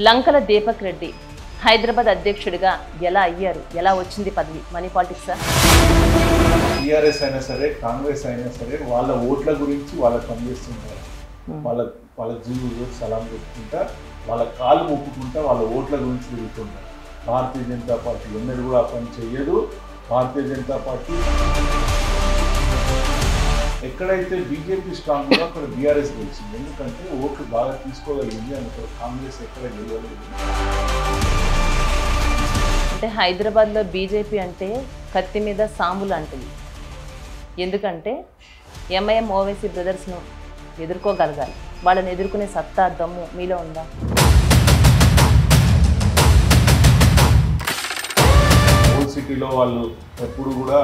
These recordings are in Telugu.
లంకల దీపక్ రెడ్డి హైదరాబాద్ అధ్యక్షుడిగా ఎలా అయ్యారు? ఎలా వచ్చింది పదవి? మనీ పాలిటిక్సా? టీఆర్ఎస్ అయినా సరే, కాంగ్రెస్ అయినా సరే, వాళ్ళ ఓట్ల గురించి వాళ్ళకి పనిచేస్తుంటారు. వాళ్ళ జీవులు సలాం పెట్టుకుంటా, వాళ్ళ కాలు మొక్కుకుంటా, వాళ్ళ ఓట్ల గురించి తిరుగుతుంటారు. భారతీయ జనతా పార్టీ ఎన్నడూ కూడా ఆ పని చెయ్యదు. భారతీయ జనతా పార్టీ ఎక్కడైతే బీజేపీ స్ట్రాంగ్ ఉందో అక్కడ బీఆర్ఎస్ గెలిచింది. ఎందుకంటే ఓట్లు బాగా తీసుకోగలిగింది. అందులో కాంగ్రెస్ ఎక్కడ గెలవలేదు. అంటే హైదరాబాద్లో బీజేపీ అంటే కత్తి మీద సాంబు లాంటిది. ఎందుకంటే ఎంఐఎం ఓవైసీ బ్రదర్స్ను ఎదుర్కోగలగాలి. వాళ్ళని ఎదుర్కొనే సత్తా దమ్ము మీలో ఉందా? ఓల్డ్ సిటీలో వాళ్ళు ఎప్పుడు కూడా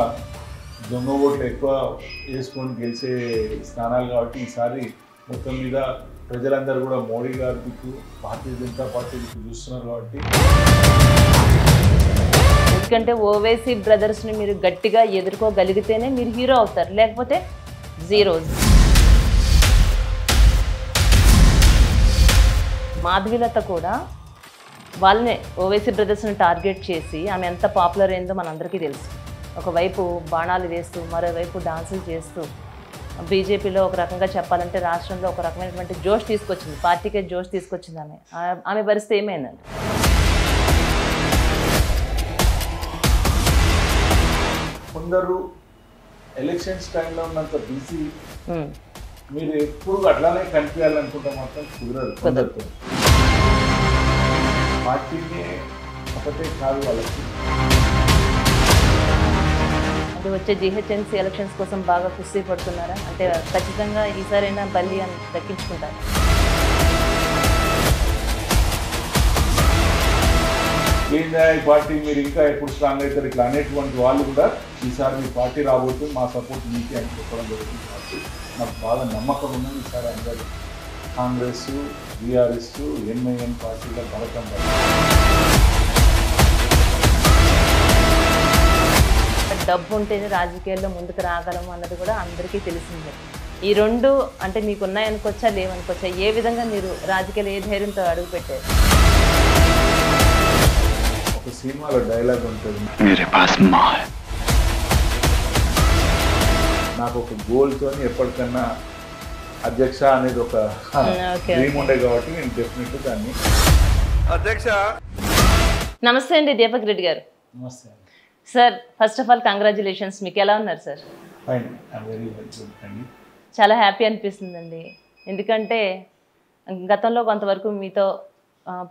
దొంగ ఓట్లు ఎక్కువ వేసుకొని గెలిచే స్థానాలు కాబట్టి ఈసారి మొత్తం మీద ప్రజలందరూ కూడా మోడీ గారి దిక్కు, భారతీయ జనతా పార్టీ దిక్కు చూస్తున్నారు కాబట్టి. ఎందుకంటే ఓవైసీ బ్రదర్స్ని మీరు గట్టిగా ఎదుర్కోగలిగితేనే మీరు హీరో అవుతారు, లేకపోతే జీరో. మాధవీలత కూడా వాళ్ళనే ఓవైసీ బ్రదర్స్ని టార్గెట్ చేసి ఆమె ఎంత పాపులర్ అయిందో మనందరికీ తెలుసు. ఒకవైపు బాణాలు వేస్తూ, మరోవైపు డాన్సులు చేస్తూ బీజేపీలో ఒక రకంగా చెప్పాలంటే రాష్ట్రంలో ఒక రకమైనటువంటి జోష్ తీసుకొచ్చింది, పార్టీకే జోష్ తీసుకొచ్చింది. ఆమె పరిస్థితి ఏమైందండి? కొందరు ఎలక్షన్స్ టైంలో ఉన్నంత బిజీ మీరు ఎప్పుడు అట్లానే కనిపించాలనుకుంటే మాత్రం కుదరదు. పార్టీనే ఒకటే కాదు వాళ్ళకి. అంటే వచ్చే జిహెచ్ఎంసీ ఎలక్షన్స్ కోసం బాగా కుస్తీ పడుతున్నారా? అంటే ఖచ్చితంగా ఈసారైనా బల్లి అని దక్కించుకుంటారు. ఏందా ఈ పార్టీ మీరు ఇంకా ఎప్పుడు స్ట్రాంగ్ అవుతారు ఇట్లా అనేటువంటి వాళ్ళు కూడా ఈసారి మీ పార్టీ రాబోతుంది, మా సపోర్ట్ మీకే అని చెప్పడం జరుగుతుంది. కాబట్టి నాకు బాగా నమ్మకం ఉన్నది ఈసారి అందరూ కాంగ్రెస్, బీఆర్ఎస్, ఎంఐఎం పార్టీల బలకం. డబ్బు ఉంటేనే రాజకీయాల్లో ముందుకు రాగలము అన్నది కూడా అందరికీ తెలిసిందే. ఈ రెండు అంటే మీకు ఉన్నాయనుకోవచ్చా, లేవనుకోవచ్చా? ఏ విధంగా మీరు రాజకీయాలు ఏ ధైర్యంతో అడుగు పెట్టారు? ఒక సినిమాలో డైలాగ్ ఉంటుంది, నాకు ఒక గోల్తో ఎప్పటికన్నా అధ్యక్ష అనేది ఒక డ్రీమ్ ఉండే కాబట్టి నేను డెఫినెట్లీ దాన్ని. అధ్యక్ష నమస్తే అండి దీపక్ రెడ్డి గారు. నమస్తే sir. First of all congratulations. మీకు ఎలా ఉన్నారు సార్? ఫైన్, వెరీ గుడ్ అండి. చాలా హ్యాపీ అనిపిస్తుందండి. ఎందుకంటే గతంలో కొంతవరకు మీతో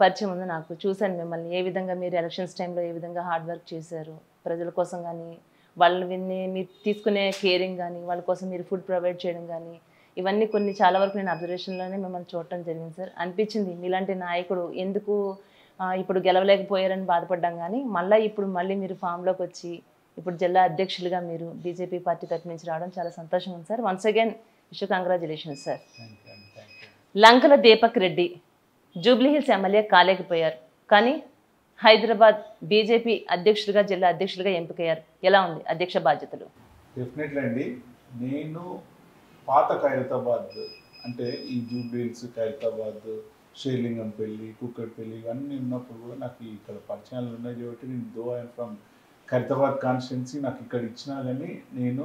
పరిచయం ఉంది, నాకు చూశాను మిమ్మల్ని. ఏ విధంగా మీరు ఎలక్షన్స్ టైంలో ఏ విధంగా హార్డ్ వర్క్ చేశారు ప్రజల కోసం కానీ, వాళ్ళని మీరు తీసుకునే కేరింగ్ కానీ, వాళ్ళ కోసం మీరు ఫుడ్ ప్రొవైడ్ చేయడం కానీ, ఇవన్నీ కొన్ని చాలా వరకు నేను అబ్జర్వేషన్లోనే మిమ్మల్ని చూడటం జరిగింది సార్. అనిపించింది మీలాంటి నాయకుడు ఎందుకు ఇప్పుడు గెలవలేకపోయారని బాధపడ్డాం, కానీ మళ్ళీ మీరు ఫామ్లోకి వచ్చి ఇప్పుడు జిల్లా అధ్యక్షులుగా మీరు బీజేపీ పార్టీ తరఫు నుంచి రావడం చాలా సంతోషం ఉంది sir. Once again wish congratulations sir. Lankala Deepak Reddy Jubilee Hills MLA కాలేకపోయారు, కానీ హైదరాబాద్ బీజేపీ అధ్యక్షులుగా, జిల్లా అధ్యక్షులుగా ఎంపికయ్యారు. ఎలా ఉంది అధ్యక్ష బాధ్యతలు? డెఫినెట్లీ అండి. నేను పాత ఖైరతాబాద్ అంటే ఈ జూబ్లీహిల్స్, ఖైరతాబాద్, షేర్లింగంపల్లి, కుక్కట్పల్లి ఇవన్నీ ఉన్నప్పుడు కూడా నాకు ఇక్కడ పరిచయాలు ఉన్నాయి కాబట్టి నేను though I'm from Khairatabad constituency, నాకు ఇక్కడ ఇచ్చినా కానీ నేను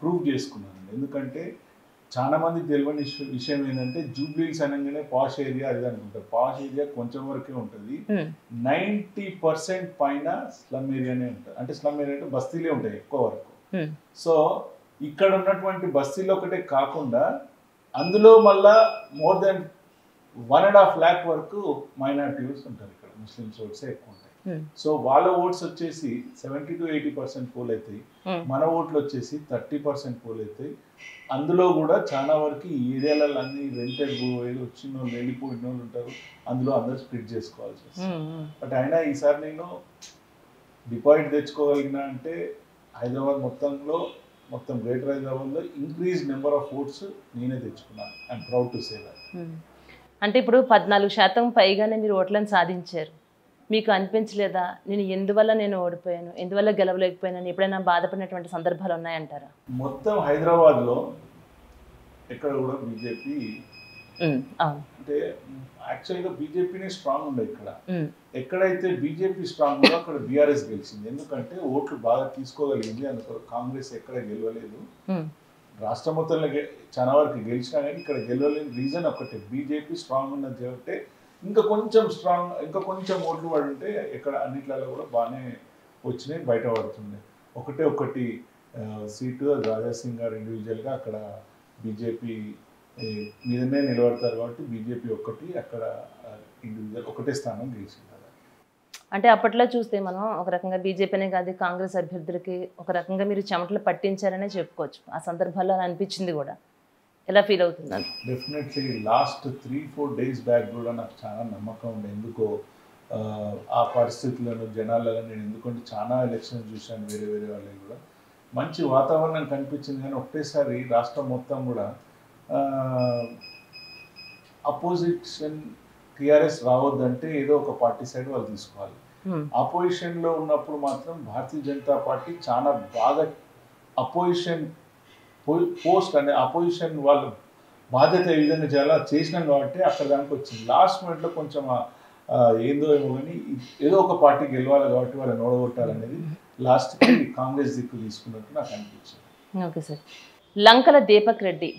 ప్రూవ్ చేసుకున్నాను. ఎందుకంటే చాలా మందికి తెలియని విషయం ఏంటంటే జూబ్లీహిల్స్ అనగానే పాష్ ఏరియా అది అనుకుంటారు. పాష్ ఏరియా కొంచెం వరకే ఉంటుంది. 90% పైన స్లమ్ ఏరియానే ఉంటుంది. అంటే స్లమ్ ఏరియా అంటే బస్తీలే ఉంటాయి ఎక్కువ వరకు. సో ఇక్కడ ఉన్నటువంటి బస్తీలు ఒకటే కాకుండా అందులో మళ్ళా మోర్ దెన్ 1.5 lakh వరకు మైనారిటీస్ ఉంటారు. ఇక్కడ ముస్లిమ్స్ ఓట్సే ఎక్కువ ఉంటాయి. సో వాళ్ళ ఓట్స్ వచ్చేసి 70 to 80% పోల్ అవుతాయి. మన ఓట్లు వచ్చేసి 30% పోల్ అవుతాయి. అందులో కూడా చాలా వరకు ఈ ఏరియాలలో అన్ని రెంటెడ్ వచ్చిన వాళ్ళు, వెళ్ళిపోయిన వాళ్ళు ఉంటారు. అందులో అందరూ స్ప్లిట్ చేసుకోవాల్సి వస్తుంది. బట్ అయినా ఈసారి నేను డిపాజిట్ తెచ్చుకోగలిగిన అంటే హైదరాబాద్ మొత్తం గ్రేటర్ హైదరాబాద్లో ఇంక్రీజ్ నెంబర్ ఆఫ్ ఓట్స్ నేనే తెచ్చుకున్నాను. I'm proud to say that. అంటే ఇప్పుడు 14% పైగానే మీరు ఓట్లను సాధించారు. మీకు అనిపించలేదా ఎందువల్ల నేను ఓడిపోయాను, ఎందువల్ల గెలవలేకపోయాను, ఎప్పుడైనా బాధపడినటువంటి సందర్భాలు ఉన్నాయంటారా? మొత్తం హైదరాబాద్లో ఎక్కడ కూడా బీజేపీ అంటే యాక్చువల్గా బీజేపీనే స్ట్రాంగ్ ఉండే ఇక్కడ. ఎక్కడైతే బీజేపీ స్ట్రాంగ్ ఉందో అక్కడ బీఆర్ఎస్ గెలిచింది. ఎందుకంటే ఓట్లు బాగా తీసుకోగలిగింది, అందుకో కాంగ్రెస్ ఎక్కడ గెలవలేదు. రాష్ట్ర మొత్తంలో చాలా వరకు గెలిచినా కానీ ఇక్కడ గెలవలేని రీజన్ ఒకటే, బీజేపీ స్ట్రాంగ్ ఉన్నది కాబట్టి. ఇంకా కొంచెం ఓట్లు పడి ఉంటే ఇక్కడ అన్నిట్లలో కూడా బాగానే వచ్చినాయి, బయటపడుతుండే. ఒకటి సీటు రాజాసింగ్ గారు ఇండివిజువల్గా అక్కడ బీజేపీ మీదనే నిలబడతారు కాబట్టి బీజేపీ ఒక్కటి అక్కడ ఇండివిజువల్ ఒకటే స్థానం గెలిచింది. అంటే అప్పట్లో చూస్తే మనం ఒక రకంగా బీజేపీనే కాదు కాంగ్రెస్ అభ్యర్థులకి ఒక రకంగా మీరు చెమటలు పట్టించారనే చెప్పుకోవచ్చు. ఆ సందర్భాల్లో అనిపించింది కూడా. ఎలా ఫీల్ అవుతుందని? డెఫినెట్లీ లాస్ట్ 3-4 days బ్యాక్ కూడా నాకు చాలా నమ్మకం ఉండే. ఎందుకో ఆ పరిస్థితులను జనాలలో నేను ఎందుకంటే చాలా ఎలక్షన్స్ చూశాను వేరే వాళ్ళకి కూడా, మంచి వాతావరణం కనిపించింది. కానీ ఒకటేసారి రాష్ట్రం మొత్తం కూడా అపోజిషన్ టీఆర్ఎస్ రావద్దంటే ఏదో ఒక పార్టీ సైడ్ వాళ్ళు తీసుకోవాలి. అపోజిషన్లో ఉన్నప్పుడు మాత్రం భారతీయ జనతా పార్టీ చాలా బాగా అపోజిషన్ పోస్ట్ అంటే అపోజిషన్ వాళ్ళు బాధ్యత ఏ విధంగా చేయాలో చేసినాం కాబట్టి అక్కడ దానికి వచ్చింది. లాస్ట్ మినిట్లో కొంచెం ఏమో కానీ ఏదో ఒక పార్టీ గెలవాలి కాబట్టి వాళ్ళని ఓడగొట్టాలనేది లాస్ట్కి కాంగ్రెస్ దిక్కు తీసుకున్నట్టు నాకు అనిపించింది. Okay sir. లంకల దీపక్ రెడ్డి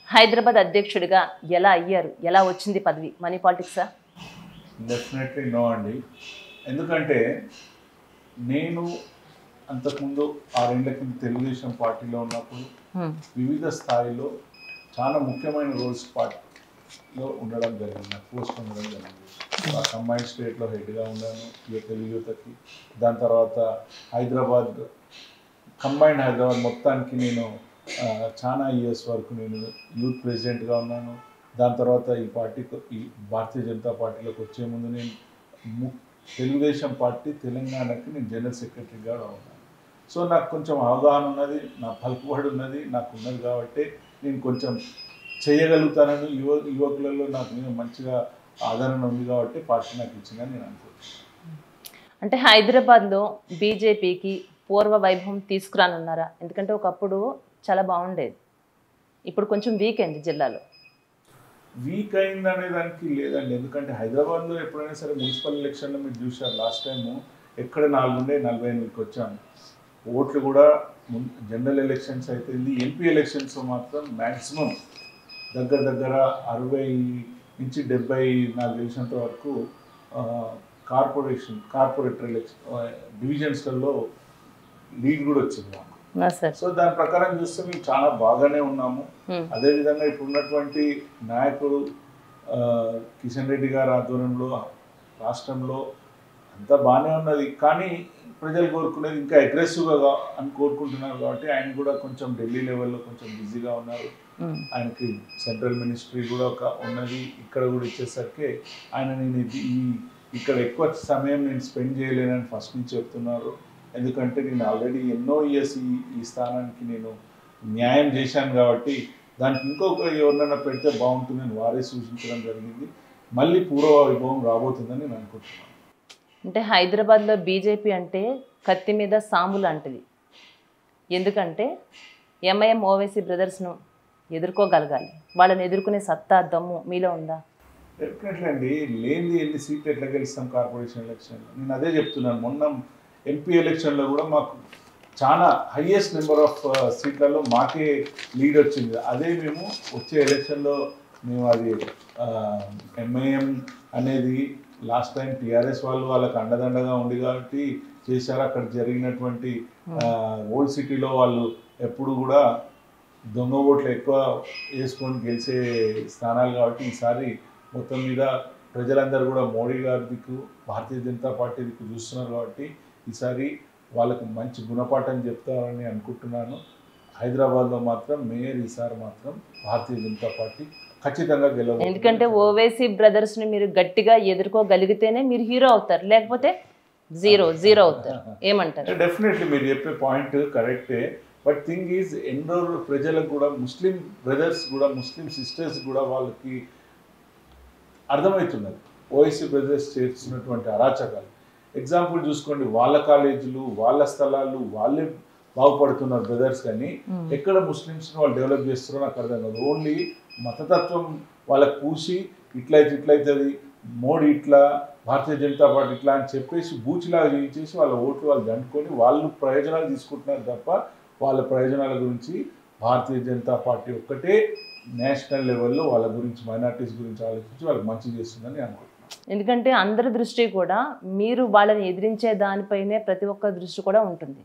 హైదరాబాద్ అధ్యక్షుడిగా ఎలా అయ్యారు? ఎలా వచ్చింది పదవి? మనీ పాలిటిక్సా? డెఫినెట్లీ నో అండి. ఎందుకంటే నేను అంతకుముందు 6 ఏళ్ల కింద తెలుగుదేశం పార్టీలో ఉన్నప్పుడు వివిధ స్థాయిలో చాలా ముఖ్యమైన రోల్స్ పార్టీలో ఉండడం జరిగింది, పోస్ట్ ఉండడం జరిగింది. కంబైన్డ్ స్టేట్లో హెడ్గా ఉన్నాను తెలుగు యువతకి. దాని తర్వాత కంబైన్డ్ హైదరాబాద్ మొత్తానికి నేను చాలా ఇయర్స్ వరకు నేను యూత్ ప్రెసిడెంట్గా ఉన్నాను. దాని తర్వాత ఈ భారతీయ జనతా పార్టీలోకి వచ్చే ముందు నేను తెలుగుదేశం పార్టీ తెలంగాణకి నేను జనరల్ సెక్రటరీగా ఉన్నాను. సో నాకు కొంచెం అవగాహన ఉన్నది, నా పలుకుబడి ఉన్నది, నాకు ఉన్నది కాబట్టి నేను కొంచెం చేయగలుగుతానని యువకులలో నాకు నేను మంచిగా ఆదరణ ఉంది కాబట్టి పార్టీ నాకు ఇచ్చిందని నేను అనుకుంటున్నాను. అంటే హైదరాబాద్లో బీజేపీకి పూర్వ వైభవం తీసుకురానున్నారా? ఎందుకంటే ఒకప్పుడు చాలా బాగుండేది, ఇప్పుడు కొంచెం వీక్ అయింది జిల్లాలో. వీక్ అయింది అనే దానికి లేదండి. ఎందుకంటే హైదరాబాద్లో ఎప్పుడైనా సరే మున్సిపల్ ఎలక్షన్లో మీరు చూసారు, లాస్ట్ టైము ఎక్కడ 4 ఉండే 48కి వచ్చాము. ఓట్లు కూడా జనరల్ ఎలక్షన్స్ అయితే ఎంపీ ఎలక్షన్స్ మాత్రం మ్యాక్సిమం దగ్గర 60 నుంచి 70 నాకు తెలిసినంత వరకు కార్పొరేటర్ ఎలక్షన్ డివిజన్స్లలో లీడ్ కూడా వచ్చింది మాకు. సో దాని ప్రకారం చూస్తే మేము చాలా బాగానే ఉన్నాము. అదేవిధంగా ఇప్పుడు ఉన్నటువంటి నాయకుడు కిషన్ రెడ్డి గారి ఆధ్వర్యంలో రాష్ట్రంలో అంతా బాగానే ఉన్నది. కానీ ప్రజలు కోరుకునేది ఇంకా అగ్రెసివ్గా అని కోరుకుంటున్నారు కాబట్టి ఆయన కూడా కొంచెం ఢిల్లీ లెవెల్లో కొంచెం బిజీగా ఉన్నారు. ఆయనకి సెంట్రల్ మినిస్ట్రీ కూడా ఉన్నది. ఇక్కడ కూడా ఇచ్చేసరికి ఆయన నేను ఇక్కడ ఎక్కువ సమయం నేను స్పెండ్ చేయలేనని ఫస్ట్ నుంచి చెప్తున్నారు. ఎందుకంటే నేను ఆల్రెడీ ఎన్నో ఇయర్స్ ఈ స్థానానికి నేను న్యాయం చేశాను కాబట్టి దానికి ఇంకొక ఎవరినైనా పెడితే బాగుంటుందని వారే సూచించడం జరిగింది. మళ్ళీ పూర్వ వైభవం రాబోతుందని నేను అనుకుంటున్నాను. అంటే హైదరాబాద్లో బీజేపీ అంటే కత్తి మీద సాము లాంటిది. ఎందుకంటే ఎంఐఎం ఓవైసీ బ్రదర్స్ను ఎదుర్కోగలగాలి. వాళ్ళని ఎదుర్కొనే సత్తా దమ్ము మీలో ఉందా? డెఫినెట్లీ అండి. లేనిది ఎన్ని సీట్లు ఎట్లా గెలుస్తాం కార్పొరేషన్ ఎలక్షన్లో? నేను అదే చెప్తున్నాను. మొన్న ఎంపీ ఎలక్షన్లో కూడా మాకు చాలా హైయెస్ట్ నెంబర్ ఆఫ్ సీట్లలో మాకే లీడ్ వచ్చింది. అదే మేము వచ్చే ఎలక్షన్లో మేము అది ఎంఐఎం అనేది లాస్ట్ టైం టీఆర్ఎస్ వాళ్ళకి అండదండగా ఉంది కాబట్టి చేశారు. అక్కడ జరిగినటువంటి ఓల్డ్ సిటీలో వాళ్ళు ఎప్పుడు కూడా దొంగ ఓట్లు ఎక్కువ వేసుకొని గెలిచే స్థానాలు కాబట్టి ఈసారి మొత్తం మీద ప్రజలందరూ కూడా మోడీ గారి దిక్కు భారతీయ జనతా పార్టీ దిక్కు చూస్తున్నారు కాబట్టి ఈసారి వాళ్ళకు మంచి గుణపాఠం చెప్తారని అనుకుంటున్నాను. హైదరాబాద్లో మాత్రం మేయర్ ఈసారి మాత్రం భారతీయ జనతా పార్టీ ఖచ్చితంగా గెలవాలి. ఎందుకంటే ఓవైసీ బ్రదర్స్ని మీరు గట్టిగా ఎదుర్కోగలిగితేనే మీరు హీరో అవుతారు, లేకపోతే జీరో అవుతారు. ఏమంటారు? డెఫినెట్లీ మీరు చెప్పే పాయింట్ కరెక్టే. బట్ థింగ్ ఈజ్ ఎన్నో ప్రజలకు కూడా ముస్లిం బ్రదర్స్ కూడా ముస్లిం సిస్టర్స్ కూడా వాళ్ళకి అర్థమవుతున్నది ఓవైసీ బ్రదర్స్ చేస్తున్నటువంటి అరాచకాలు. ఎగ్జాంపుల్ చూసుకోండి, వాళ్ళ కాలేజీలు వాళ్ళ స్థలాలు వాళ్ళే బాగుపడుతున్నారు బ్రదర్స్, కానీ ఎక్కడ ముస్లిమ్స్ని వాళ్ళు డెవలప్ చేస్తున్నారో నాకు అర్థం కాదు. ఓన్లీ మతతత్వం వాళ్ళకి పూసి ఇట్లయితుంది మోడీ ఇట్లా, భారతీయ జనతా పార్టీ ఇట్లా అని చెప్పేసి బూచిలాగా చేయించేసి వాళ్ళ ఓట్లు వాళ్ళు దండుకొని వాళ్ళు ప్రయోజనాలు తీసుకుంటున్నారు తప్ప వాళ్ళ ప్రయోజనాల గురించి భారతీయ జనతా పార్టీ ఒక్కటే నేషనల్ లెవెల్లో వాళ్ళ గురించి మైనార్టీస్ గురించి ఆలోచించి వాళ్ళకి మంచి చేస్తుందని అనుకుంటున్నాను. ఎందుకంటే అందరి దృష్టి కూడా మీరు వాళ్ళని ఎదిరించే దానిపైనే ప్రతి ఒక్క దృష్టి కూడా ఉంటుంది.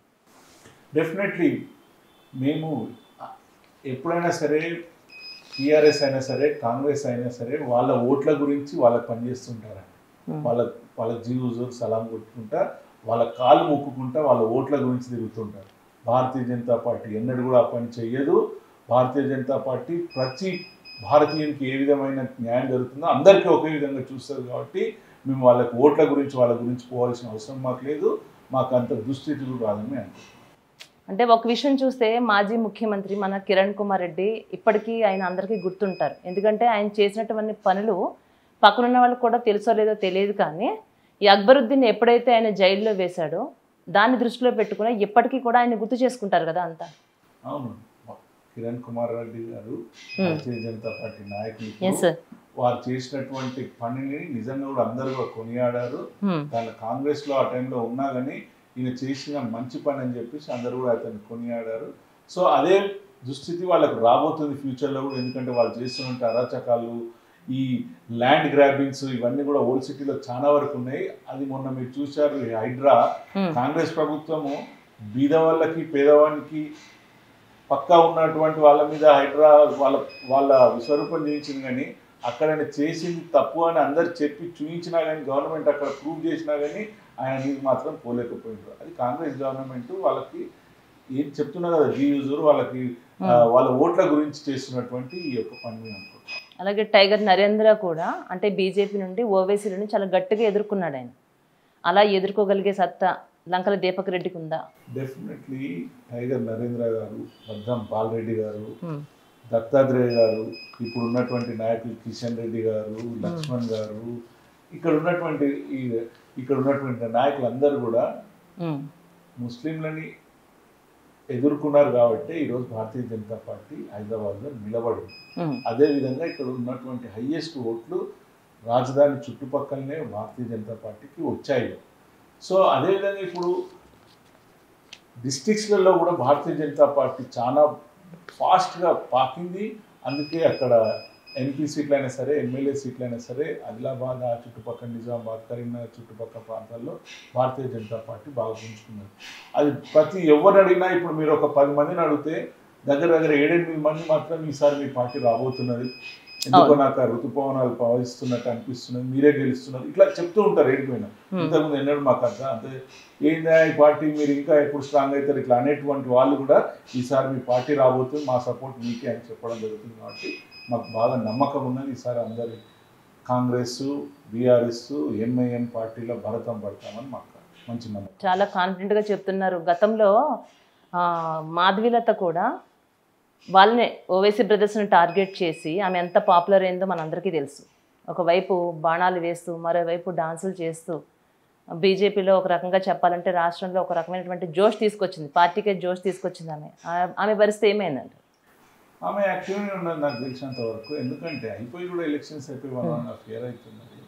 డెఫినెట్లీ మేము ఎప్పుడైనా సరే టీఆర్ఎస్ అయినా సరే కాంగ్రెస్ అయినా సరే వాళ్ళ ఓట్ల గురించి వాళ్ళకి పనిచేస్తుంటారండి. వాళ్ళ జీవుజోరు సలాం కొట్టుకుంటా వాళ్ళ కాలు మొక్కుకుంటా వాళ్ళ ఓట్ల గురించి తిరుగుతుంటారు. భారతీయ జనతా పార్టీ ఎన్నడూ కూడా ఆ పని చెయ్యదు. భారతీయ జనతా పార్టీ ప్రతి భారతీయునికి ఏ విధమైన న్యాయం జరుగుతుందో అందరికీ ఒకే విధంగా చూస్తారు కాబట్టి మేము వాళ్ళకి ఓట్ల గురించి వాళ్ళ గురించి పోవాల్సిన అవసరం మాకు లేదు. మాకు అంత దుస్థితి కూడా రాదని అనుకుంటున్నాం. అంటే ఒక విషయం చూస్తే మాజీ ముఖ్యమంత్రి మన కిరణ్ కుమార్ రెడ్డి ఇప్పటికీ ఆయన అందరికీ గుర్తుంటారు. ఎందుకంటే ఆయన చేసినటువంటి పనులు పక్కనున్న వాళ్ళకి కూడా తెలుసో లేదో తెలియదు, కానీ ఈ అక్బరుద్దీన్ ఎప్పుడైతే ఆయన జైల్లో వేశాడో దాన్ని దృష్టిలో పెట్టుకుని ఇప్పటికీ కూడా ఆయన గుర్తు చేసుకుంటారు కదా అంతా. అవును, కిరణ్ కుమార్ రెడ్డి గారు భారతీయ జనతా పార్టీ నాయకులు, వారు చేసినటువంటి పనిని నిజంగా కూడా అందరూ కూడా కొనియాడారు. దాని కాంగ్రెస్ లో ఆ టైంలో ఉన్నా కానీ ఈయన చేసిన మంచి పని అని చెప్పేసి అందరూ కూడా అతన్ని కొనియాడారు. సో అదే దుస్థితి వాళ్ళకు రాబోతుంది ఫ్యూచర్లో కూడా. ఎందుకంటే వాళ్ళు చేస్తున్న అరాచకాలు, ఈ ల్యాండ్ గ్రాబింగ్స్ ఇవన్నీ కూడా ఓల్డ్ సిటీలో చాలా వరకు ఉన్నాయి. అది మొన్న మీరు చూశారు, హైడ్రా కాంగ్రెస్ ప్రభుత్వము బీద వాళ్ళకి పేదవానికి పక్కా ఉన్నటువంటి వాళ్ళ మీద హైడ్రా వాళ్ళ విస్వరూపం చేయించింది. కానీ అక్కడ ఆయన చేసింది తప్పు అని అందరు చెప్పి చూపించినా కానీ గవర్నమెంట్ అక్కడ ప్రూవ్ చేసినా కానీ ఆయన నీకు మాత్రం పోలేకపోయినారు. అది కాంగ్రెస్ గవర్నమెంట్ వాళ్ళకి ఏం చెప్తున్నా కదా, జీయూజర్ వాళ్ళకి వాళ్ళ ఓట్ల గురించి చేస్తున్నటువంటి ఈ యొక్క పని అనుకుంటున్నాను. అలాగే టైగర్ నరేంద్ర కూడా అంటే బీజేపీ నుండి ఓవైసీలను చాలా గట్టిగా ఎదుర్కొన్నాడు ఆయన. అలా ఎదుర్కోగలిగే సత్తా లంకల దీపక్ రెడ్డికి ఉందా? డెఫినెట్లీ టైగర్ నరేంద్ర గారు, బద్దం బాలరెడ్డి గారు, దత్తాత్రేయ గారు, ఇప్పుడు ఉన్నటువంటి నాయకులు కిషన్ రెడ్డి గారు, లక్ష్మణ్ గారు, ఇక్కడ ఉన్నటువంటి నాయకులందరూ కూడా ముస్లింలని ఎదుర్కొన్నారు కాబట్టి ఈరోజు భారతీయ జనతా పార్టీ హైదరాబాద్లో నిలబడింది. అదేవిధంగా ఇక్కడ ఉన్నటువంటి హైయెస్ట్ ఓట్లు రాజధాని చుట్టుపక్కలనే భారతీయ జనతా పార్టీకి వచ్చాయి. సో అదేవిధంగా ఇప్పుడు డిస్ట్రిక్ట్స్లలో కూడా భారతీయ జనతా పార్టీ చాలా ఫాస్ట్గా పాకింది. అందుకే అక్కడ ఎంపీ సీట్లైనా సరే, ఎమ్మెల్యే సీట్లైనా సరే, ఆదిలాబాద్ ఆ చుట్టుపక్కల, నిజామాబాద్, కరీంనగర్ చుట్టుపక్కల ప్రాంతాల్లో భారతీయ జనతా పార్టీ బాగా పుంజుకున్నారు. అది ప్రతి ఎవరిని అడిగినా ఇప్పుడు మీరు ఒక 10 మందిని అడిగితే దగ్గర 7-8 మంది మాత్రం ఈసారి మీ పార్టీ రాబోతున్నది, ఎందుకో నాకు ఆ ఋతుపవనాలు ప్రవహిస్తున్నట్టు అనిపిస్తున్నది, మీరే గెలుస్తున్నారు, ఇట్లా చెప్తూ ఉంటారు ఏడిపోయినా. ఇంతకుముందు ఎన్నడూ మాకు అంతే ఏందా ఈ పార్టీ మీరు ఇంకా ఎప్పుడు స్ట్రాంగ్ అవుతారు ఇట్లా అనేటువంటి వాళ్ళు కూడా ఈసారి మీ పార్టీ రాబోతుంది, మా సపోర్ట్ మీకే అని చెప్పడం జరుగుతుంది. కాబట్టి మాకు బాగా నమ్మకం ఉన్నది ఈసారి అందరి కాంగ్రెస్, బీఆర్ఎస్, ఎంఐఎం పార్టీలో భరతం పడతామని మాకు మంచి నమ్మకం. చాలా కాన్ఫిడెంట్గా చెప్తున్నారు. గతంలో మాధవీలత కూడా వాళ్ళనే ఓవైసీ బ్రదర్స్ని టార్గెట్ చేసి ఆమె ఎంత పాపులర్ అయిందో మనందరికీ తెలుసు. ఒకవైపు బాణాలు వేస్తూ మరోవైపు డాన్సులు చేస్తూ బీజేపీలో ఒక రకంగా చెప్పాలంటే రాష్ట్రంలో ఒక రకమైనటువంటి జోష్ తీసుకొచ్చింది, పార్టీకే జోష్ తీసుకొచ్చింది. ఆమె పరిస్థితి ఏమైందండి? ఆమె యాక్టివ్గా ఉన్నది నాకు తెలిసినంత వరకు. ఎందుకంటే అయిపోయి కూడా ఎలక్షన్స్ అయిపోయి 1.5 year అవుతున్నది.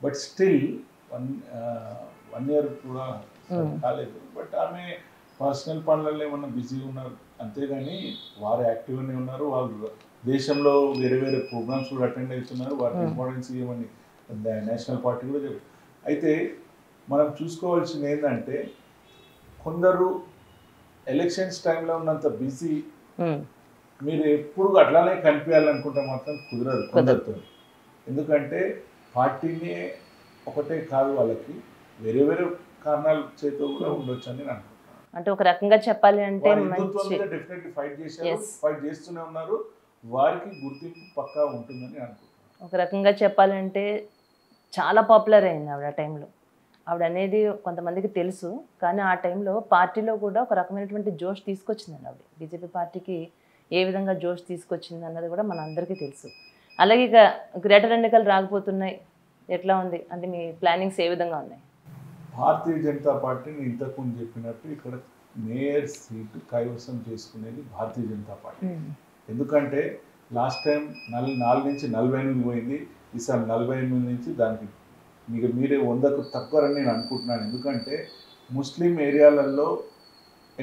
బట్ స్టిల్ 1 year కూడా కాలేదు. బట్ ఆమె పర్సనల్ పనులలో ఏమన్నా బిజీగా ఉన్నారు అంతేగాని వారు యాక్టివ్గానే ఉన్నారు. వాళ్ళు దేశంలో వేరే ప్రోగ్రామ్స్ కూడా అటెండ్ అవుతున్నారు. వారికి ఇంపార్టెన్స్ ఇవ్వమని నేషనల్ పార్టీ కూడా చెప్పారు. అయితే మనం చూసుకోవాల్సింది ఏంటంటే కొందరు ఎలక్షన్స్ టైంలో ఉన్నంత బిజీ మీరు ఎప్పుడు అట్లానే కనిపించాలనుకుంటే మాత్రం కుదరదు కొందరితో. ఎందుకంటే పార్టీని ఒకటే కాదు, వాళ్ళకి వేరే కారణాల చేత కూడా ఉండొచ్చు అని నేను అనుకుంటున్నాను. అంటే ఒక రకంగా చెప్పాలి అంటే డెఫినెట్లీ ఫైట్ చేస్తూనే ఉన్నారు. వారికి గుర్తింపు పక్కా ఉంటుందని అనుకుంటున్నాను. ఒక రకంగా చెప్పాలంటే చాలా పాపులర్ అయింది ఆవిడ ఆ టైంలో. ఆవిడ అనేది కొంతమందికి తెలుసు, కానీ ఆ టైంలో పార్టీలో కూడా ఒక రకమైనటువంటి జోష్ తీసుకొచ్చిందండి ఆవిడ. బీజేపీ పార్టీకి ఏ విధంగా జోష్ తీసుకొచ్చింది అన్నది కూడా మన అందరికీ తెలుసు. అలాగే ఇక గ్రేటర్ ఎన్నికలు రాకపోతున్నాయి, ఎట్లా ఉంది అంటే మీ ప్లానింగ్స్ ఏ విధంగా ఉన్నాయి? భారతీయ జనతా పార్టీని ఇంతకుముందు చెప్పినట్టు ఇక్కడ మేయర్ సీటు కైవసం చేసుకునేది భారతీయ జనతా పార్టీ. ఎందుకంటే లాస్ట్ టైం 4 నుంచి 48 పోయింది, ఈసారి 48 నుంచి దానికి మీరే 100కు తక్కువని నేను అనుకుంటున్నాను. ఎందుకంటే ముస్లిం ఏరియాలలో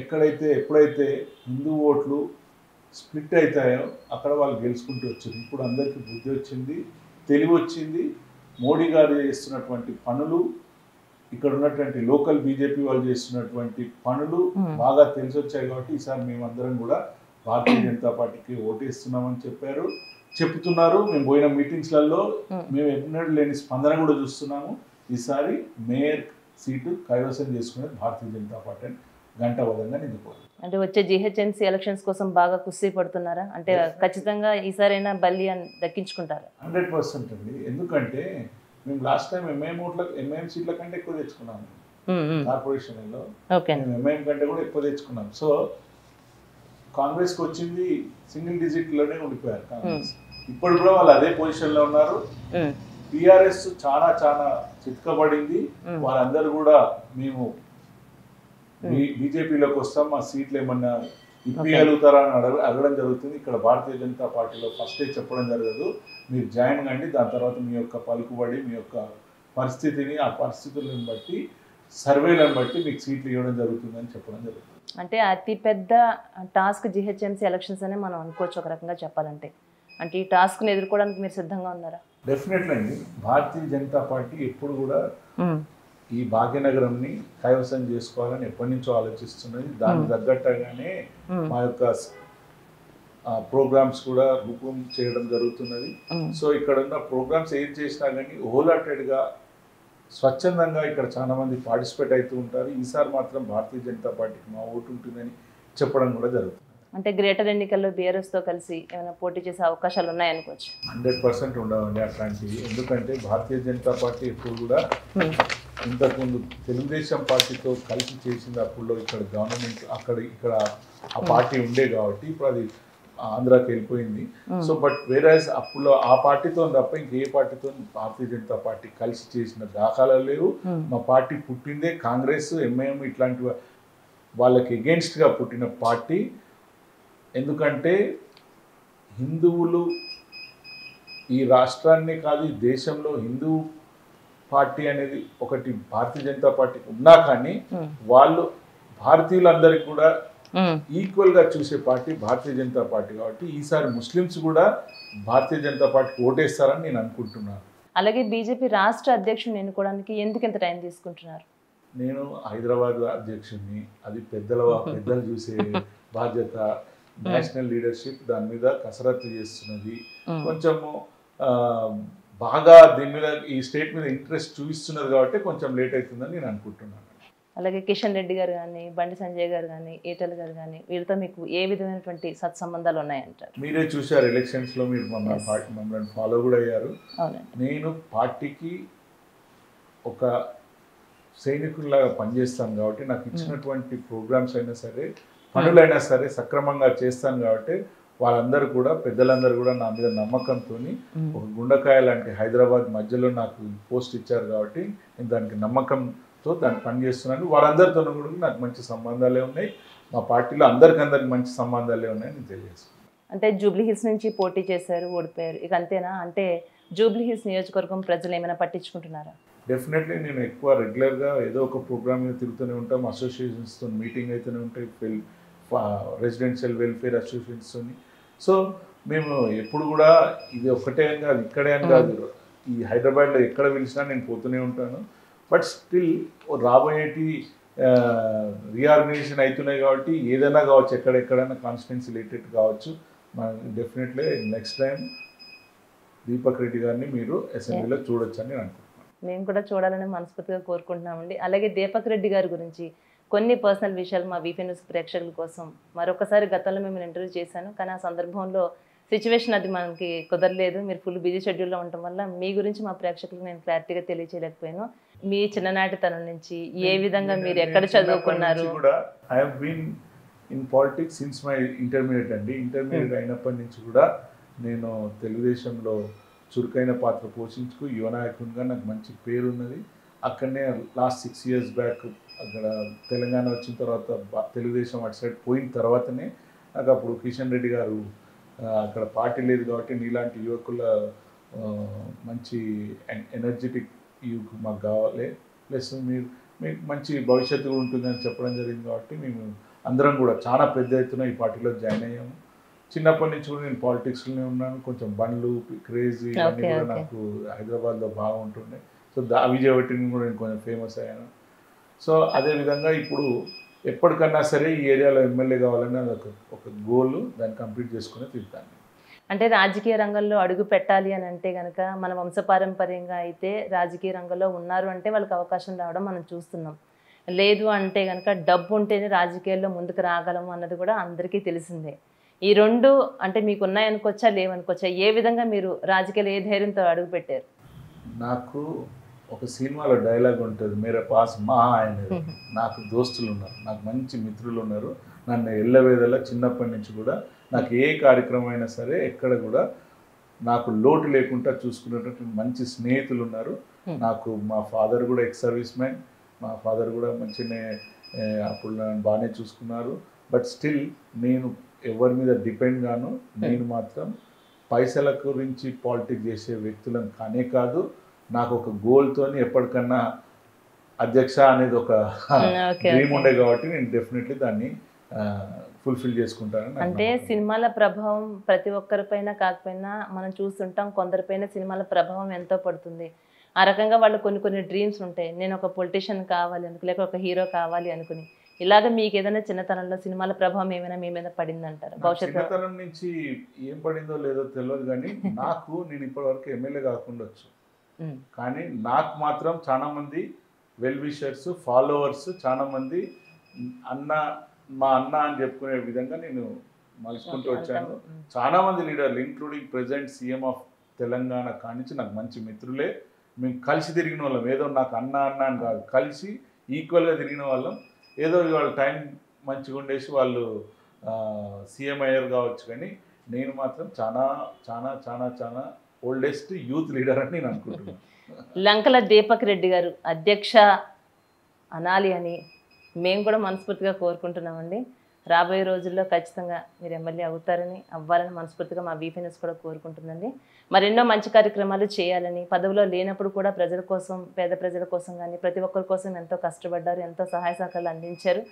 ఎప్పుడైతే హిందూ ఓట్లు స్ప్లిట్ అవుతాయో అక్కడ వాళ్ళు గెలుచుకుంటూ వచ్చారు. ఇప్పుడు అందరికీ బుద్ధి వచ్చింది, తెలివి వచ్చింది. మోడీ గారు చేస్తున్నటువంటి పనులు, ఇక్కడ ఉన్నటువంటి లోకల్ బీజేపీ వాళ్ళు చేస్తున్నటువంటి పనులు బాగా తెలిసి వచ్చాయి. కాబట్టి ఈసారి మేమందరం కూడా భారతీయ జనతా పార్టీకి ఓటేస్తున్నామని చెప్తున్నారు. మేము పోయిన మీటింగ్స్లలో మేము ఎన్నడూ లేని స్పందన కూడా చూస్తున్నాము. ఈసారి మేయర్ సీటు కైవసం చేసుకునేది భారతీయ జనతా పార్టీ అని గంటబద్ధంగా నిందిపోయింది. అంటే వచ్చే జిహెచ్ఎంసీ ఎలక్షన్స్ కోసం బాగా కుస్తీ పడుతున్నారా? అంటే ఖచ్చితంగా ఈసారైనా బల్లి అని దక్కించుకుంటారా? 100% అండి. ఎందుకంటే మేము లాస్ట్ టైం ఎంఐఎం సీట్ల కంటే ఎక్కువ తెచ్చుకున్నాము. కార్పొరేషన్లో మేము ఎంఐఎం కంటే కూడా ఎక్కువ తెచ్చుకున్నాం. సో కాంగ్రెస్కి వచ్చింది సింగిల్ డిజిట్లోనే ఉండిపోయారు కాంగ్రెస్. ఇప్పుడు కూడా వాళ్ళు అదే పొజిషన్లో ఉన్నారు. టీఆర్ఎస్ చాలా చిత్కబడింది. వాళ్ళందరూ కూడా మేము బీజేపీలోకి వస్తాం, మా సీట్లు ఏమన్నా ఇప్పిగలుగుతారా అని అడగడం జరుగుతుంది. ఇక్కడ భారతీయ జనతా పార్టీలో ఫస్టే చెప్పడం జరగదు, మీరు జాయిన్ కండి, దాని తర్వాత మీ యొక్క పలుకుబడి, మీ యొక్క పరిస్థితిని, ఆ పరిస్థితులను బట్టి, సర్వేలను బట్టి మీకు సీట్లు ఇవ్వడం జరుగుతుందని చెప్పడం జరుగుతుంది. అంటే అతిపెద్ద టాస్క్ జిహెచ్ఎంసీ ఎలక్షన్స్ అనే మనం అనుకోవచ్చు ఒక రకంగా చెప్పాలంటే. అంటే ఈ టాస్క్ని ఎదుర్కోవడానికి మీరు సిద్ధంగా ఉన్నారా? డెఫినెట్లీ అండి. భారతీయ జనతా పార్టీ ఎప్పుడు కూడా ఈ భాగ్యనగరంని కైవసం చేసుకోవాలని ఎప్పటి నుంచో ఆలోచిస్తున్నది. దానికి తగ్గట్టుగానే మా యొక్క ప్రోగ్రామ్స్ కూడా రూపం చేయడం జరుగుతున్నది. సో ఇక్కడ ఉన్న ప్రోగ్రామ్స్ ఏం చేసినా కానీ హోల్హార్టెడ్గా, స్వచ్ఛందంగా ఇక్కడ చాలా మంది పార్టిసిపేట్ అవుతూ ఉంటారు. ఈసారి మాత్రం భారతీయ జనతా పార్టీకి మా ఓటు ఉంటుందని చెప్పడం కూడా జరుగుతుంది. అంటే గ్రేటర్ ఎన్నికల్లో బీఆర్ఎస్తో కలిసి ఏమైనా పోటీ చేసే అవకాశాలు ఉన్నాయనుకోవచ్చు? 100% ఉండవండి అట్లాంటివి. ఎందుకంటే భారతీయ జనతా పార్టీ ఎప్పుడు కూడా ఇంతకుముందు తెలుగుదేశం పార్టీతో కలిసి చేసింది. అప్పుడు ఇక్కడ గవర్నమెంట్ ఇక్కడ ఆ పార్టీ ఉండే కాబట్టి ఇప్పుడు అది ఆంధ్రాకి వెళ్ళిపోయింది. సో బట్ వేరేస్ అప్పుడు ఆ పార్టీతో తప్ప ఇంకే పార్టీతో భారతీయ జనతా పార్టీ కలిసి చేసిన దాఖలాలు లేవు. మా పార్టీ పుట్టిందే కాంగ్రెస్, ఎంఐఎం ఇట్లాంటి వాళ్ళకి ఎగెన్స్ట్గా పుట్టిన పార్టీ. ఎందుకంటే హిందువులు ఈ రాష్ట్రాన్ని కాదు, ఈ దేశంలో హిందూ పార్టీ అనేది ఒకటి భారతీయ జనతా పార్టీకి ఉన్నా కానీ వాళ్ళు భారతీయులందరికీ కూడా ఈక్వల్ గా చూసే పార్టీ భారతీయ జనతా పార్టీ. కాబట్టి ఈసారి ముస్లిమ్స్ కూడా భారతీయ జనతా పార్టీకి ఓటేస్తారని నేను అనుకుంటున్నాను. అలాగే బీజేపీ రాష్ట్ర అధ్యక్షుడిని ఎన్నుకోవడానికి ఎందుకు ఇంత టైం తీసుకుంటున్నారు? నేను హైదరాబాద్ అధ్యక్షుడిని, అది పెద్దలు చూసే బాధ్యత. నేషనల్ లీడర్షిప్ దాని మీద కసరత్తు చేస్తున్నది. కొంచెము బాగా దీని మీద ఈ స్టేట్ మీద ఇంట్రెస్ట్ చూపిస్తున్నది కాబట్టి కొంచెం లేట్ అవుతుందని నేను అనుకుంటున్నాను. అలాగే కిషన్ రెడ్డి గారు కానీ, బండి సంజయ్ గారు కానీ, ఈటెల గారు కానీ, వీళ్ళతో మీకు ఏ విధమైనటువంటి సత్సంబంధాలు ఉన్నాయంటారు? మీరే చూశారు ఎలక్షన్స్లో, మీరు మమ్మల్ని ఫాలో కూడా అయ్యారు. నేను పార్టీకి ఒక సైనికుల్లాగా పనిచేస్తాను కాబట్టి నాకు ఇచ్చినటువంటి ప్రోగ్రామ్స్ అయినా సరే, పనులైనా సరే సక్రమంగా చేస్తాను కాబట్టి వాళ్ళందరూ కూడా, పెద్దలందరూ కూడా నా మీద నమ్మకంతో ఒక గుండకాయ లాంటి హైదరాబాద్ మధ్యలో నాకు పోస్ట్ ఇచ్చారు కాబట్టి నేను దానికి నమ్మకంతో దాన్ని పనిచేస్తున్నాను. వాళ్ళందరితో కూడా నాకు మంచి సంబంధాలే ఉన్నాయి. మా పార్టీలో అందరికి మంచి సంబంధాలే ఉన్నాయని నేను తెలియజేస్తున్నాను. అంటే జూబ్లీ హిల్స్ నుంచి పోటీ చేశారు, ఓడిపోయారు, ఇక అంతేనా? అంటే జూబ్లీ హిల్స్ నియోజకవర్గం ప్రజలు ఏమైనా పట్టించుకుంటున్నారా? డెఫినెట్లీ నేను ఎక్కువ రెగ్యులర్గా ఏదో ఒక ప్రోగ్రామ్ మీద తిరుగుతూనే ఉంటాం. అసోసియేషన్స్తో మీటింగ్ అయితేనే ఉంటాయి, రెసిడెన్షియల్ వెల్ఫేర్ అసోసియేషన్స్తో. సో మేము ఎప్పుడు కూడా ఇది ఒక్కటే అని కాదు, ఇక్కడే అని కాదు, ఈ హైదరాబాద్లో ఎక్కడ పిలిచినా నేను పోతూనే ఉంటాను. బట్ స్టిల్ రాబోయేటి రీఆర్గనైజేషన్ అవుతున్నాయి కాబట్టి ఏదైనా కావచ్చు, ఎక్కడెక్కడైనా కాన్స్టిట్యున్సీ రిలేటెడ్ కావచ్చు. Definitely next time Deepak Reddy గారిని మీరు అసెంబ్లీలో చూడొచ్చు అని నేను అనుకుంటున్నాను. మేము కూడా చూడాలని మనస్ఫూర్తిగా కోరుకుంటున్నామండి. అలాగే దీపక్ రెడ్డి గారి గురించి కొన్ని పర్సనల్ విషయాలు మా వీపీ న్యూస్ ప్రేక్షకుల కోసం మరొకసారి గతంలో మేము ఇంటర్వ్యూ చేశాను, కానీ ఆ సందర్భంలో సిచ్యువేషన్ అది మనకి కుదరలేదు. మీరు ఫుల్ బిజీ షెడ్యూల్లో ఉండటం వల్ల మీ గురించి మా ప్రేక్షకులకు నేను క్లారిటీగా తెలియచేయలేకపోయాను. మీ చిన్ననాటితనం నుంచి ఏ విధంగా మీరు ఎక్కడ చదువుకున్నారు? I have been in politics since my intermediate అండి. ఇంటర్మీడియట్ అయినప్పటి నుంచి కూడా నేను తెలుగుదేశంలో చురుకైన పాత్ర పోషించుకు యువ నాయకునిగా నాకు మంచి పేరు ఉన్నది. అక్కడనే లాస్ట్ 6 years బ్యాక్ అక్కడ తెలంగాణ వచ్చిన తర్వాత తెలుగుదేశం అటు సైడ్ పోయిన తర్వాతనే నాకు అప్పుడు కిషన్ రెడ్డి గారు అక్కడ పార్టీ లేదు కాబట్టి నీలాంటి యువకుల మంచి ఎనర్జెటిక్ యూత్ మాకు కావాలి, ప్లస్ మీకు మంచి భవిష్యత్తు కూడా ఉంటుందని చెప్పడం జరిగింది. కాబట్టి మేము అందరం కూడా చాలా పెద్ద ఎత్తున ఈ పార్టీలో జాయిన్ అయ్యాము. చిన్నప్పటి నుంచి కూడా నేను పాలిటిక్స్లోనే ఉన్నాను. కొంచెం బండ్లు క్రేజ్ ఇవన్నీ కూడా నాకు హైదరాబాద్లో బాగుంటుండే. సో అవి చేయబట్టి కూడా నేను కొంచెం ఫేమస్ అయ్యాను. సో అదేవిధంగా ఇప్పుడు ఎప్పటికన్నా సరే ఈ ఏరియాలో ఎమ్మెల్యే కావాలని అది ఒక గోల్, దాన్ని కంప్లీట్ చేసుకుని తిరుగుతాను. అంటే రాజకీయ రంగంలో అడుగు పెట్టాలి అని అంటే కనుక మన వంశపారంపర్యంగా అయితే రాజకీయ రంగంలో ఉన్నారు అంటే వాళ్ళకి అవకాశం రావడం మనం చూస్తున్నాం. లేదు అంటే కనుక డబ్బు ఉంటేనే రాజకీయాల్లో ముందుకు రాగలము అన్నది కూడా అందరికీ తెలిసిందే. ఈ రెండు అంటే మీకు ఉన్నాయనుకోవచ్చా, లేవనుకోవచ్చా? ఏ విధంగా మీరు రాజకీయాలు ఏ ధైర్యంతో అడుగు పెట్టారు? నాకు ఒక సినిమాలో డైలాగ్ ఉంటుంది, మేరా పాస్ మా అనేది. నాకు దోస్తులు ఉన్నారు, నాకు మంచి మిత్రులు ఉన్నారు. నన్ను ఎల్లవేదలా చిన్నప్పటి నుంచి కూడా నాకు ఏ కార్యక్రమం అయినా సరే ఎక్కడ కూడా నాకు లోటు లేకుండా చూసుకునేటువంటి మంచి స్నేహితులు ఉన్నారు. నాకు మా ఫాదర్ కూడా ఎక్స్ సర్వీస్ మ్యాన్, మా ఫాదర్ కూడా మంచిగానే అప్పుడు నన్ను బాగానే చూసుకున్నారు. బట్ స్టిల్ నేను ఎవరి మీద డిపెండ్ గాను. నేను మాత్రం పైసల గురించి పాలిటిక్స్ చేసే వ్యక్తులను కానే కాదు. నాకు ఒక గోల్తోని ఎప్పటికన్నా అధ్యక్ష అనేది ఒక డ్రీమ్ ఉండే కాబట్టి నేను డెఫినెట్లీ దాన్ని ఫుల్ఫిల్ చేసుకుంటాను. అంటే సినిమాల ప్రభావం ప్రతి ఒక్కరిపైన కాకపోయినా మనం చూస్తుంటాం, కొందరిపైన సినిమాల ప్రభావం ఎంతో పడుతుంది. ఆ రకంగా వాళ్ళు కొన్ని డ్రీమ్స్ ఉంటాయి. నేను ఒక పొలిటీషియన్ కావాలి అనుకు, లేక ఒక హీరో కావాలి అనుకుని. ఇలాగ మీకు ఏదైనా చిన్నతనంలో సినిమాల ప్రభావం ఏమైనా మీ మీద పడిందంటారు? భవిష్యత్తు చిన్నతనం నుంచి ఏం పడిందో లేదో తెలియదు, కానీ నేను ఇప్పటివరకు ఎమ్మెల్యే కాకుండా వచ్చు. కానీ నాకు మాత్రం చాలా మంది వెల్ విషర్స్, ఫాలోవర్స్, చాలా మంది మా అన్న అని చెప్పుకునే విధంగా నేను మలుచుకుంటూ వచ్చాను. చాలా మంది లీడర్లు including president CM of Telangana కానించి నాకు మంచి మిత్రులే. మేము కలిసి తిరిగిన వాళ్ళం. ఏదో నాకు అన్న అని కాదు, కలిసి ఈక్వల్గా తిరిగిన వాళ్ళం. ఏదో వాళ్ళ టైం మంచిగా ఉండేసి వాళ్ళు సీఎం అయ్యారు కావచ్చు, కానీ నేను మాత్రం చాలా చాలా చాలా చాలా ఓల్డెస్ట్ యూత్ లీడర్ అని నేను అనుకుంటున్నాను. లంకల దీపక్ రెడ్డి గారు అధ్యక్ష అనాలి అని మేము కూడా మనస్ఫూర్తిగా కోరుకుంటున్నామండి. రాబోయే రోజుల్లో ఖచ్చితంగా మీరు ఎమ్మెల్యే అవుతారని, అవ్వాలని మనస్ఫూర్తిగా మా వీపీఎస్ కూడా కోరుకుంటుందండి. మరెన్నో మంచి కార్యక్రమాలు చేయాలని, పదవిలో లేనప్పుడు కూడా ప్రజల కోసం, పేద ప్రజల కోసం కానీ ప్రతి ఒక్కరి కోసం ఎంతో కష్టపడ్డారు, ఎంతో సహాయ సహకారాలు అందించారు.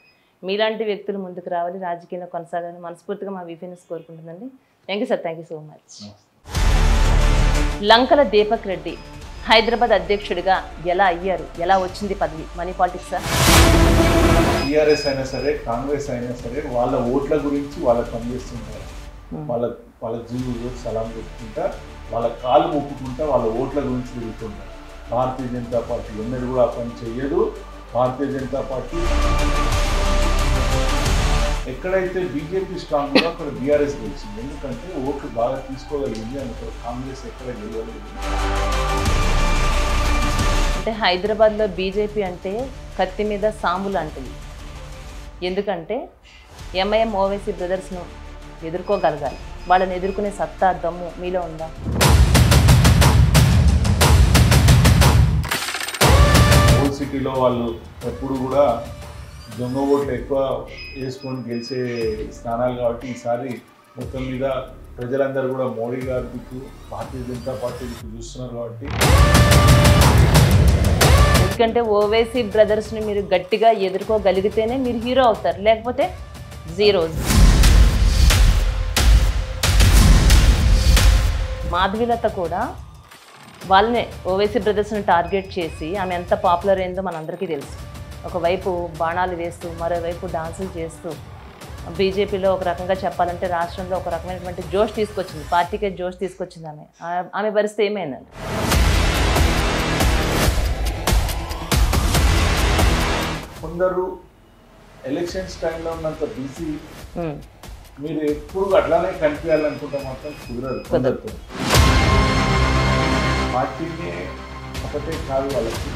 మీలాంటి వ్యక్తులు ముందుకు రావాలి, రాజకీయంలో కొనసాగాలని మనస్ఫూర్తిగా మా వీపీఎస్ కోరుకుంటుందండి. Thank you sir, thank you so much. Lankala Deepak Reddy Hyderabad అధ్యక్షుడిగా ఎలా అయ్యారు? ఎలా వచ్చింది పదవి? Money politics sir? టీఆర్ఎస్ అయినా సరే, కాంగ్రెస్ అయినా సరే, వాళ్ళ ఓట్ల గురించి వాళ్ళకి పనిచేస్తుంటారు. వాళ్ళ జీవులు సలాం పెట్టుకుంటా, వాళ్ళ కాలు మొక్కుకుంటా, వాళ్ళ ఓట్ల గురించి తిరుగుతుంటారు. భారతీయ జనతా పార్టీ ఎన్నడూ కూడా ఆ పని చెయ్యదు. భారతీయ జనతా పార్టీ ఎక్కడైతే బీజేపీ స్ట్రాంగ్ ఉందో అక్కడ బీఆర్ఎస్ గెలిచింది. ఎందుకంటే ఓట్లు బాగా తీసుకోగలిగింది, అనుకో కాంగ్రెస్ ఎక్కడ గెలవలేదు. అంటే హైదరాబాద్లో బీజేపీ అంటే కత్తి మీద సాంబు లాంటిది. ఎందుకంటే ఎంఐఎం ఓవైసీ బ్రదర్స్ను ఎదుర్కోగలగాలి. వాళ్ళని ఎదుర్కొనే సత్తా, దమ్ము మీలో ఉందా? ఓల్డ్ సిటీలో వాళ్ళు ఎప్పుడు కూడా దొంగ ఓట్లు ఎక్కువ వేసుకొని గెలిచే స్థానాలు కాబట్టి ఈసారి మొత్తం మీద ప్రజలందరూ కూడా మోడీ గారి దిక్కు, భారతీయ జనతా పార్టీ దిక్కు చూస్తున్నారు. కాబట్టి ఎందుకంటే ఓవైసీ బ్రదర్స్ని మీరు గట్టిగా ఎదుర్కోగలిగితేనే మీరు హీరో అవుతారు, లేకపోతే జీరోస్. మాధవీలత కూడా వాళ్ళనే ఓవైసీ బ్రదర్స్ని టార్గెట్ చేసి ఆమె ఎంత పాపులర్ అయిందో మనందరికీ తెలుసు. ఒకవైపు బాణాలు వేస్తూ, మరోవైపు డాన్సులు చేస్తూ బీజేపీలో ఒక రకంగా చెప్పాలంటే రాష్ట్రంలో ఒక రకమైనటువంటి జోష్ తీసుకొచ్చింది, పార్టీకే జోష్ తీసుకొచ్చింది ఆమె పరిస్థితి ఏమైందండి? కొందరు ఎలక్షన్స్ టైంలో ఉన్నంత బిజీ మీరు ఎప్పుడు అట్లానే కనిపించాలనుకుంటే మాత్రం కుదరదు. పార్టీనే ఒకటే కాదు వాళ్ళకి.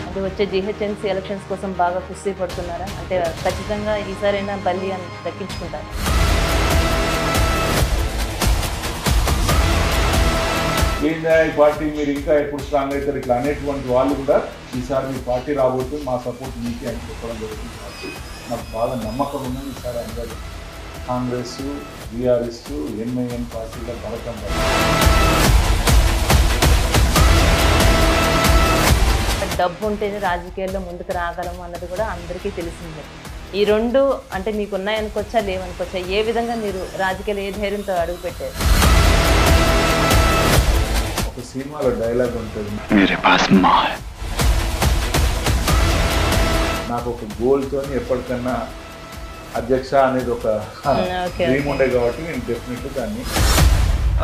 అంటే వచ్చే జిహెచ్ఎంసీ ఎలక్షన్స్ కోసం బాగా కుస్తీ పడుతున్నారా? అంటే ఖచ్చితంగా ఈసారైనా బల్లి అని దక్కించుకుంటారు. ఏందా ఈ పార్టీ మీరు ఇంకా ఎప్పుడు స్ట్రాంగ్ అవుతారు ఇట్లా అనేటువంటి వాళ్ళు కూడా ఈసారి మీ పార్టీ రాబోతుంది, మా సపోర్ట్ మీకే అని చెప్పడం జరుగుతుంది. కాబట్టి నాకు బాగా నమ్మకం ఉన్నది ఈసారి అందరూ కాంగ్రెస్, బీఆర్ఎస్, ఎంఐఎం పార్టీల బలకం వల్ల. డబ్బు ఉంటేనే రాజకీయాల్లో ముందుకు రాగలము అన్నది కూడా అందరికీ తెలిసిందే. ఈ రెండు అంటే మీకు ఉన్నాయనుకోవచ్చా, లేవనుకోవచ్చా? ఏ విధంగా మీరు రాజకీయాలు ఏ ధైర్యంతో అడుగుపెట్టారు? ఒక సినిమాలో డైలాగ్ ఉంటుంది, నాకు ఒక గోల్తో ఎప్పటికన్నా అధ్యక్ష అనేది ఒక డ్రీమ్ ఉండే కాబట్టి నేను డెఫినెట్లీ దాన్ని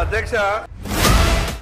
అధ్యక్ష